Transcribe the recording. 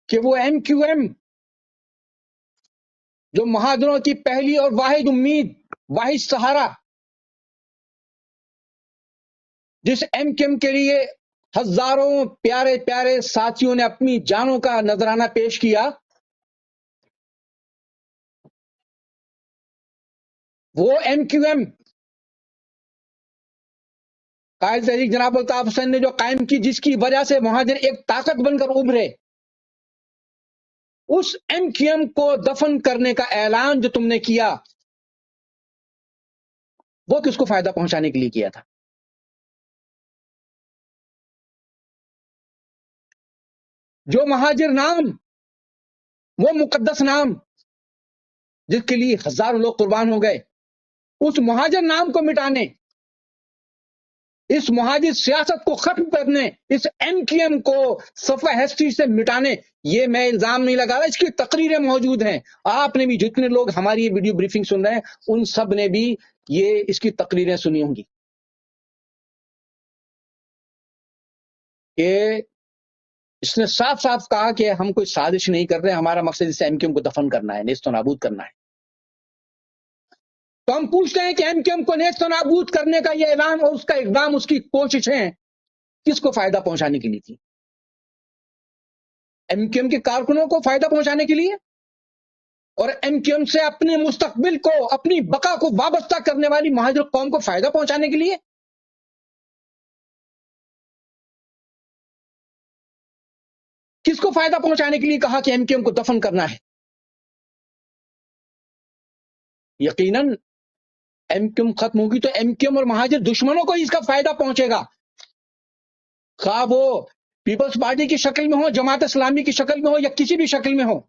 کہ وہ M Q M جو مہاجروں کی پہلی اور واحد امید، واحد سہارا، جس ایم کیو ایم کے لیے ہزاروں پیارے پیارے ساتھیوں نے اپنی جانوں کا نذرانہ پیش کیا، وہ ایم کیو ایم قائد تحریک جناب الطاف حسین نے جو قائم کی، جس کی وجہ سے مہاجر ایک طاقت بن کر ابھرے، اس ایم کیو ایم کو دفن کرنے کا اعلان جو تم نے کیا، وہ کس کو فائدہ پہنچانے کے لیے کیا تھا؟ جو مہاجر نام، وہ مقدس نام جس کے لیے ہزاروں لوگ قربان ہو گئے، اس مہاجر نام کو مٹانے، اس مہاجر سیاست کو ختم کرنے، اس ایم کیو ایم کو صفحہ ہسٹری سے مٹانے، یہ میں الزام نہیں لگا رہا، اس کی تقریریں موجود ہیں۔ آپ نے بھی، جتنے لوگ ہماری یہ ویڈیو بریفنگ سن رہے ہیں، ان سب نے بھی یہ اس کی تقریریں سنی ہوں گی کہ اس نے صاف صاف کہا کہ ہم کوئی سازش نہیں کر رہے، ہمارا مقصد اس ایم کیو ایم کو دفن کرنا ہے، نیست و نابود کرنا ہے۔ تو ہم پوچھتے ہیں کہ ایم کیو ایم کو نیست و نابود کرنے کا یہ اعلان اور اس کا اقدام، اس کی کوششیں کس کو فائدہ پہنچانے کے لیے تھی؟ ایم کیو ایم کے کارکنوں کو فائدہ پہنچانے کے لیے، اور ایم کیو ایم سے اپنے مستقبل کو، اپنی بقا کو وابستہ کرنے والی مہاجر قوم کو فائدہ پہنچانے کے لیے؟ کس کو فائدہ پہنچانے کے لیے کہا کہ ایم کیو ایم کو دفن کرنا ہے؟ یقیناً ایم کیو ایم ختم ہوگی تو ایم کیو ایم اور مہاجر دشمنوں کو اس کا فائدہ پہنچے گا، خواہ وہ پیپلز پارٹی کی شکل میں ہو، جماعت اسلامی کی شکل میں ہو، یا کسی بھی شکل میں ہو۔